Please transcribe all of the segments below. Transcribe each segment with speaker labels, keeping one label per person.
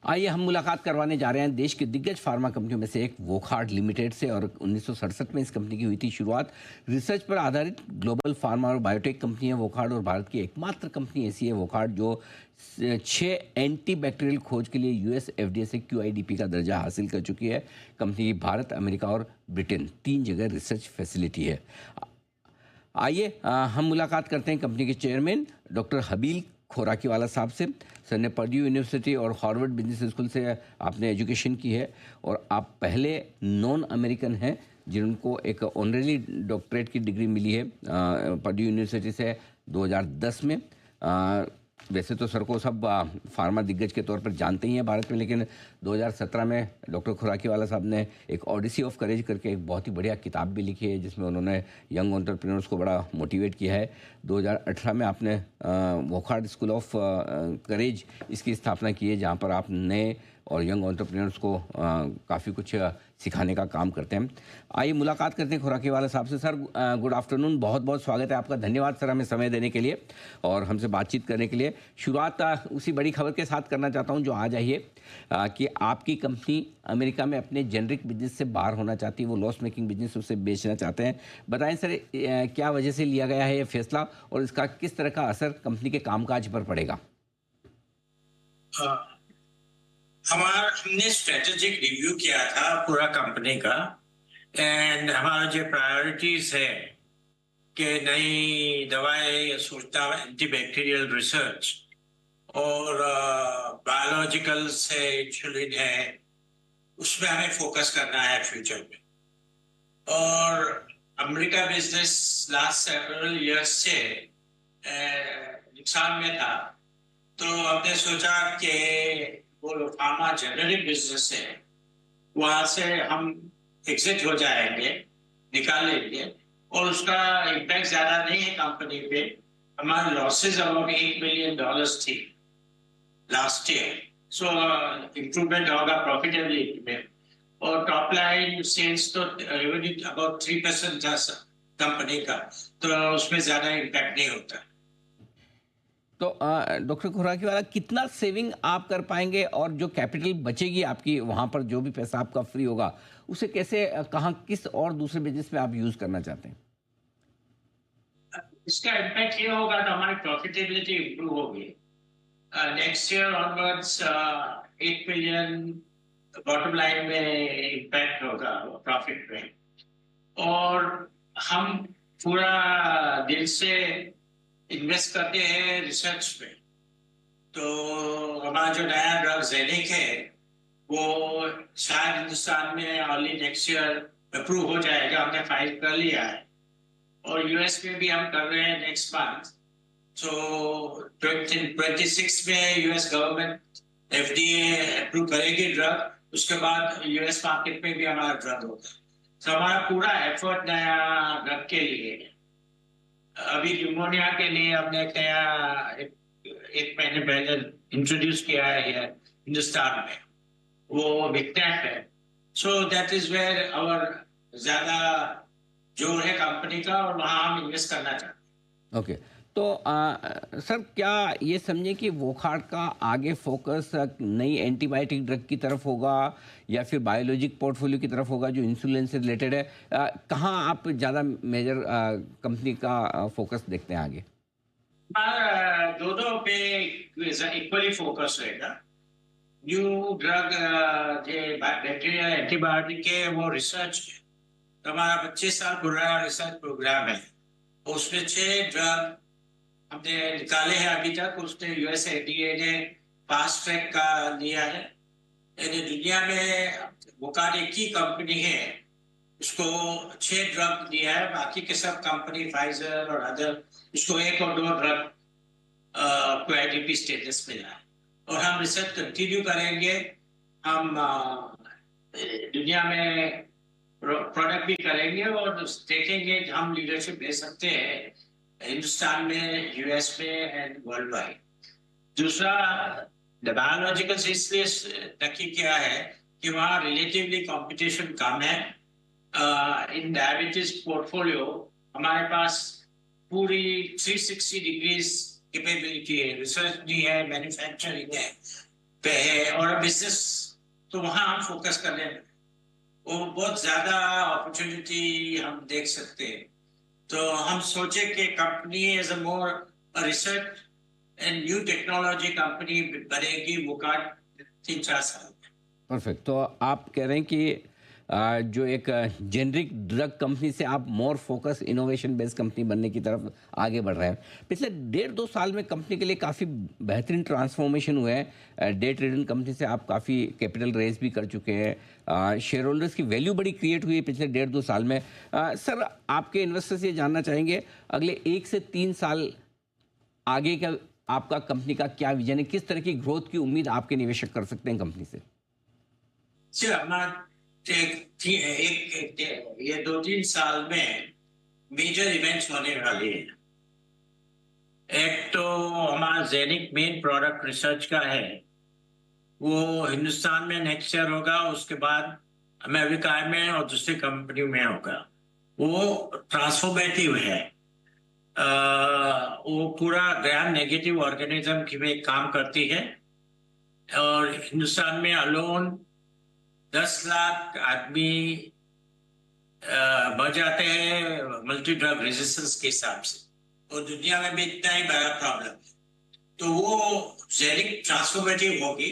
Speaker 1: आइए हम मुलाकात करवाने जा रहे हैं देश की दिग्गज फार्मा कंपनियों में से एक वोकहार्ट लिमिटेड से। और 1967 में इस कंपनी की हुई थी शुरुआत। रिसर्च पर आधारित ग्लोबल फार्मा और बायोटेक कंपनी है वोकहार्ट, और भारत की एकमात्र कंपनी ऐसी है वोकहार्ट जो 6 एंटी बैक्टीरियल खोज के लिए यूएस एफडीए से क्यूआईडीपी का दर्जा हासिल कर चुकी है। कंपनी की भारत, अमेरिका और ब्रिटेन 3 जगह रिसर्च फैसिलिटी है। आइए हम मुलाकात करते हैं कंपनी के चेयरमैन डॉक्टर हबील खोराकीवाला साहब से। सर ने पर्ड्यू यूनिवर्सिटी और हार्वर्ड बिजनेस स्कूल से आपने एजुकेशन की है, और आप पहले नॉन अमेरिकन हैं जिनको एक ऑनरेरी डॉक्टरेट की डिग्री मिली है पर्ड्यू यूनिवर्सिटी से 2010 में। वैसे तो सर को सब फार्मा दिग्गज के तौर पर जानते ही हैं भारत में, लेकिन 2017 में डॉक्टर खुराकीवाला साहब ने एक ऑडिसी ऑफ करेज करके एक बहुत ही बढ़िया किताब भी लिखी है, जिसमें उन्होंने यंग एंटरप्रेन्योर्स को बड़ा मोटिवेट किया है। 2018 में आपने वोकहार्ट स्कूल ऑफ करेज इसकी स्थापना की है, जहाँ पर आप नए और यंग एंटरप्रेन्योर्स को काफ़ी कुछ सिखाने का काम करते हैं। आइए मुलाकात करते हैं खुराकीवाला साहब से। सर गुड आफ्टरनून, बहुत बहुत स्वागत है आपका। धन्यवाद सर हमें समय देने के लिए और हमसे बातचीत करने के लिए। शुरुआत उसी बड़ी खबर के साथ करना चाहता हूं जो आज आई है कि आपकी कंपनी अमेरिका में अपने जेनरिक बिजनेस से बाहर होना चाहती है, वो लॉस मेकिंग बिजनेस उसे बेचना चाहते हैं। बताएं सर क्या वजह से लिया गया है ये फैसला, और इसका किस तरह का असर कंपनी के कामकाज पर पड़ेगा?
Speaker 2: हमने स्ट्रेटेजिक रिव्यू किया था पूरा कंपनी का, एंड हमारा जो प्रायोरिटीज है कि नई दवाएं सोचता एंटीबैक्टीरियल रिसर्च और बायोलॉजिकल से इंसुलिन है, उसमें हमें फोकस करना है फ्यूचर में। और America business last several years से नुकसान में था, तो हमने सोचा कि वो फार्मा जेनरिक बिजनेस है, वहां से हम एग्जिट हो जाएंगे, निकाल लेंगे, और उसका इम्पैक्ट ज्यादा नहीं है कंपनी पे। हमारे लॉसेस अबाउट $8 मिलियन थी लास्ट ईयर, सो इम्प्रूवमेंट होगा प्रॉफिटेबिलिटी में। और टॉप लाइन सेल्स तो रेवेन्यू अबाउट 3% था कंपनी का, तो उसमें ज्यादा इम्पैक्ट नहीं होता।
Speaker 1: तो डॉक्टर खुराकीवाला, कितना सेविंग आप कर पाएंगे, और जो कैपिटल बचेगी आपकी वहाँ पर, जो भी पैसा आपका फ्री होगा, उसे कैसे कहाँ किस और दूसरे बिजनेस में आप यूज करना चाहते हैं?
Speaker 2: इसका इम्पैक्ट ये होगा तो हमारी प्रॉफिटेबिलिटी इंप्रूव होगी। Next year onwards 8 million bottom line में इम्पैक्ट होगा प्रॉफिट में। और हम पूरा दिल से इन्वेस्ट करते हैं रिसर्च में। तो हमारा जो नया ड्रग जेनिक है वो शायद हिंदुस्तान में अर्ली नेक्स्ट ईयर अप्रूव हो जाएगा, हमने फाइल कर लिया है। और यूएस में भी हम कर रहे हैं नेक्स्ट मंथ। तो 2026 में यूएस गवर्नमेंट एफडीए अप्रूव करेगी ड्रग, उसके बाद यूएस मार्केट में भी हमारा ड्रग होगा। तो हमारा पूरा एफर्ट नया ड्रग के लिए है। अभी न्यूमोनिया के लिए हमने एक नया एक महीने पहले इंट्रोड्यूस किया है हिंदुस्तान में, वो विक्टैप है। So that is where our ज्यादा जोर है कंपनी का, और वहां हम इन्वेस्ट करना चाहते हैं।
Speaker 1: ओके, तो सर क्या ये समझें कि वोकहार्ट का आगे फोकस नई एंटीबायोटिक ड्रग की तरफ होगा, या फिर बायोलॉजिक पोर्टफोलियो की तरफ होगा जो इंसुलिन से रिलेटेड है? कहाँ आप ज़्यादा मेजर कंपनी का फोकस देखते हैं आगे?
Speaker 2: दोनों पे इक्वली फोकस रहेगा। न्यू ड्रग बैक्टीरिया एंटीबायोटिक के वो रिसर्च है, तो हमारा 25 साल पुराना रिसर्च प्रोग्राम है। उसमें 6 ड्रग हमने निकाले हैं अभी तक। उसने यूएस एफडीए ने फास्ट ट्रैक का लिया है। यानी दुनिया में वोकहार्ट एक ही कंपनी है उसको 6 ड्रग दिया है, बाकी के सब कंपनी फाइजर और अदर उसको 1 और 2 ड्रग को आईडीपी स्टेटस मिला है। और हम रिसर्च कंटिन्यू करेंगे। हम दुनिया में प्रोडक्ट भी करेंगे और देखेंगे कि हम लीडरशिप ले सकते हैं हिंदुस्तान में, यूएस में एंड वर्ल्ड वाइड। दूसरा, बायोलॉजिकल से इसलिए नक्की किया है कि वहाँ रिलेटिवली कंपटीशन कम है। इन डायबिटीज पोर्टफोलियो हमारे पास पूरी 360 डिग्रीज कैपेबिलिटी है, रिसर्च भी है, मैन्युफैक्चरिंग है, पे है और बिजनेस, तो वहाँ हम फोकस कर लें, वो बहुत ज्यादा अपॉर्चुनिटी हम देख सकते हैं। तो हम सोचे कि company as a more research and new technology company बनेगी मुका 3-4 साल।
Speaker 1: परफेक्ट। तो आप कह रहे हैं कि जो एक जेनरिक ड्रग कंपनी से आप more focus innovation based company बनने की तरफ आगे बढ़ रहे हैं। पिछले 1.5-2 साल में कंपनी के लिए काफ़ी बेहतरीन ट्रांसफॉर्मेशन हुआ है। डे ट्रेडिंग कंपनी से आप काफ़ी कैपिटल रेज भी कर चुके हैं। शेयर होल्डर्स की वैल्यू बड़ी क्रिएट हुई है पिछले 1.5-2 साल में। सर, आपके इन्वेस्टर से जानना चाहेंगे अगले 1 से 3 साल आगे का आपका कंपनी का क्या विजन है, किस तरह की ग्रोथ की उम्मीद आपके निवेशक कर सकते हैं कंपनी से?
Speaker 2: जी, हमारा ये 2-3 साल में मेजर इवेंट्स होने वाले हैं। एक तो हमारा जेनिक मेन प्रोडक्ट रिसर्च का है, वो हिंदुस्तान में नेक्स्ट ईयर होगा, उसके बाद अमेरिका में और दूसरी कंपनी में होगा। वो ट्रांसफॉर्मेटिव है। वो पूरा ग्राम नेगेटिव ऑर्गेनिज्म की में काम करती है और हिंदुस्तान में अलोन 10 लाख आदमी मर जाते हैं मल्टी ड्रग रेजिस्टेंस के हिसाब से, और दुनिया में भी इतना ही बड़ा प्रॉब्लम है। तो वो जेनिक ट्रांसफॉर्मेटिव होगी।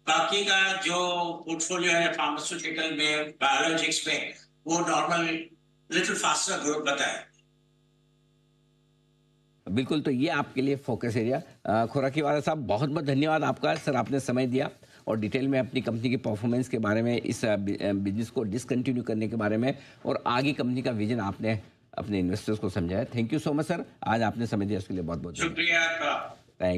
Speaker 2: बाकी का जो पोर्टफोलियो है फार्मास्यूटिकल में, बायोलॉजिक्स में, वो नॉर्मल लिटिल फास्टर ग्रोथ बताए।
Speaker 1: बिल्कुल, तो ये आपके लिए फोकस एरिया। खुराकीवाला साहब, बहुत बहुत धन्यवाद आपका सर, आपने समय दिया और डिटेल में अपनी कंपनी की परफॉर्मेंस के बारे में, इस बिजनेस को डिसकंटिन्यू करने के बारे में और आगे कंपनी का विजन आपने अपने इन्वेस्टर्स को समझाया। Thank you so much sir, आज आपने समय दिया उसके लिए बहुत बहुत
Speaker 2: शुक्रिया आपका।
Speaker 1: थैंक